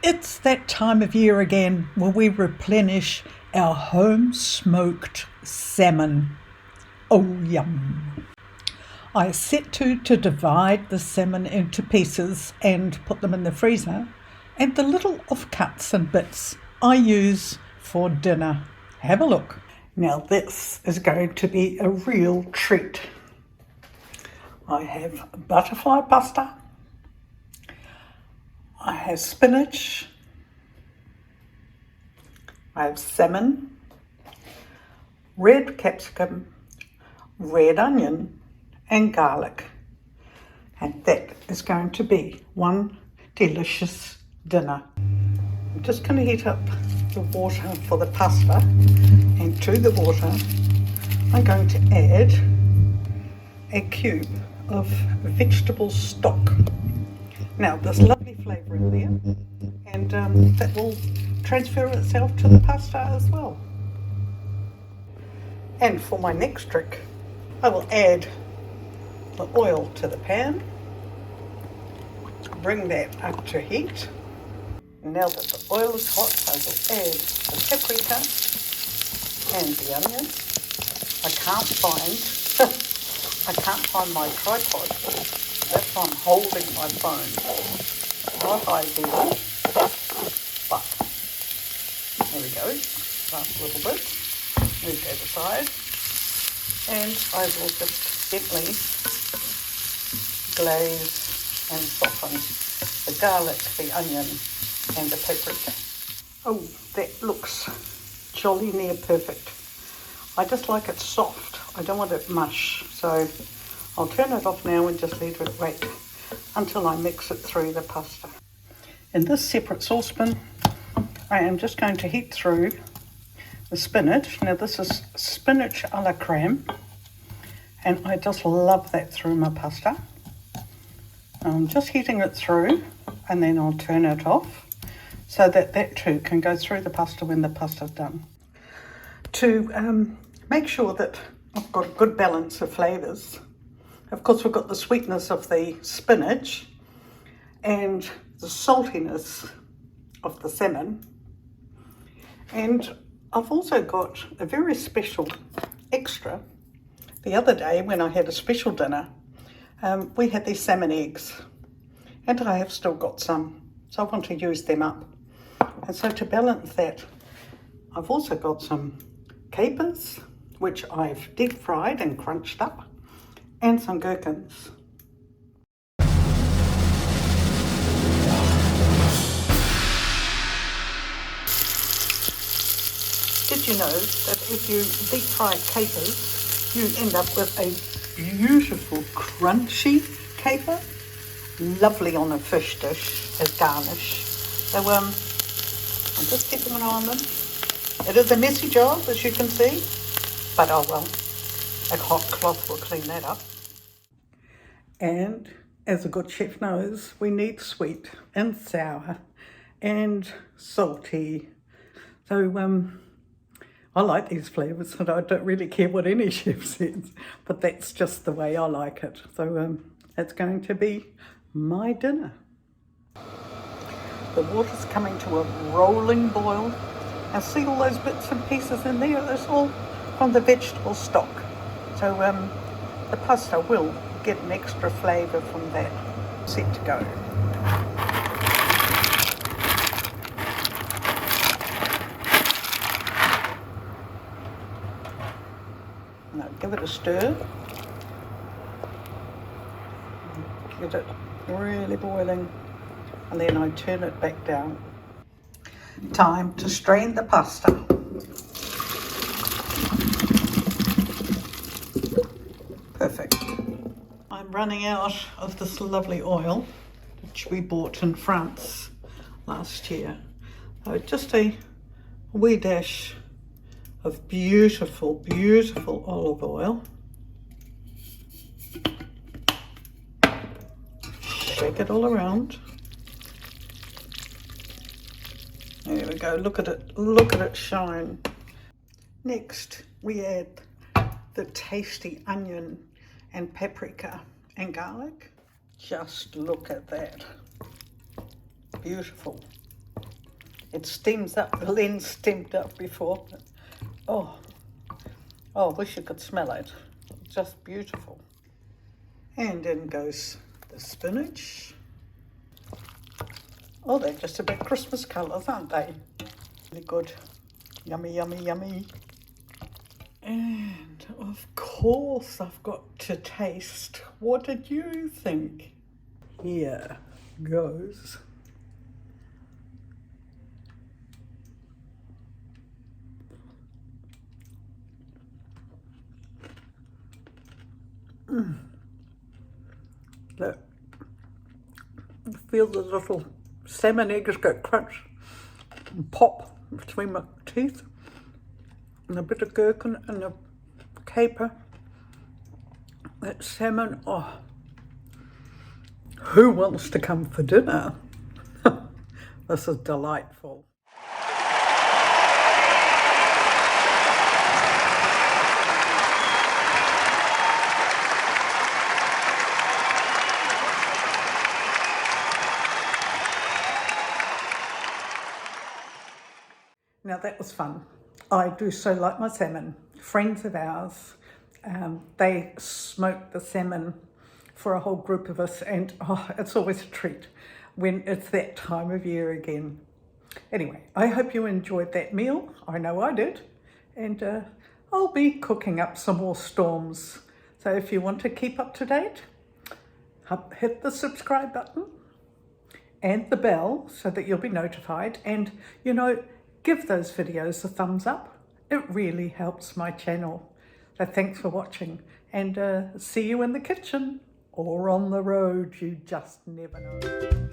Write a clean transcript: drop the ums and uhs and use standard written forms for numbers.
It's that time of year again where we replenish our home smoked salmon. Oh, yum. I set to divide the salmon into pieces and put them in the freezer, and the little offcuts and bits I use for dinner. Have a look. Now this is going to be a real treat. I have butterfly pasta, I have spinach, I have salmon, red capsicum, red onion and garlic, and that is going to be one delicious dinner. I'm just going to heat up the water for the pasta, and to the water I'm going to add a cube of vegetable stock. Now there's lovely flavour in there, and that will transfer itself to the pasta as well. And for my next trick, I will add the oil to the pan, bring that up to heat. Now that the oil is hot, I will add the paprika and the onion. I can't find my tripod. That's why I'm holding my phone. Not ideal, but there we go. Last little bit. Move that aside, and I will just gently glaze and soften the garlic, the onion and the paprika. Oh, that looks jolly near perfect. I just like it soft. I don't want it mush, so I'll turn it off now and just let it wait until I mix it through the pasta. In this separate saucepan, I am just going to heat through the spinach. Now this is spinach a la creme, and I just love that through my pasta. I'm just heating it through, and then I'll turn it off so that that too can go through the pasta when the pasta's done. To make sure that I've got a good balance of flavours, of course we've got the sweetness of the spinach and the saltiness of the salmon, and I've also got a very special extra. The other day when I had a special dinner, we had these salmon eggs, and I have still got some, so I want to use them up. And so to balance that, I've also got some capers, which I've deep fried and crunched up, and some gherkins. Did you know that if you deep fry capers, you end up with a beautiful crunchy caper? Lovely on a fish dish as garnish. So I'm just keeping an eye on them. It is a messy job, as you can see, but oh well, a hot cloth will clean that up. And as a good chef knows, we need sweet and sour and salty. So I like these flavours, and I don't really care what any chef says, but that's just the way I like it. So that's going to be my dinner. The water's coming to a rolling boil, and see all those bits and pieces in there? It's all from the vegetable stock. So the pasta will get an extra flavour from that. Set to go. Now give it a stir. Get it really boiling, and then I turn it back down. Time to strain the pasta. Perfect. I'm running out of this lovely oil, which we bought in France last year. So just a wee dash of beautiful, beautiful olive oil. Shake it all around. There we go, look at it shine. Next, we add the tasty onion and paprika and garlic. Just look at that. Beautiful. It steams up. The lens steamed up before. Oh, I wish you could smell it. Just beautiful. And in goes the spinach. Oh, they're just about Christmas colours, aren't they? Really good. Yummy, yummy, yummy. And of course I've got to taste. What did you think? Here goes. Look, feel the little salmon eggs go crunch and pop between my teeth, and a bit of gherkin and a caper. That salmon, oh, who wants to come for dinner? This is delightful. Now that was fun. I do so like my salmon. Friends of ours, they smoke the salmon for a whole group of us, and oh, it's always a treat when it's that time of year again. Anyway, I hope you enjoyed that meal. I know I did. And I'll be cooking up some more storms. So if you want to keep up to date, hit the subscribe button and the bell so that you'll be notified. And, you know, give those videos a thumbs up. It really helps my channel. So thanks for watching, and see you in the kitchen or on the road. You just never know.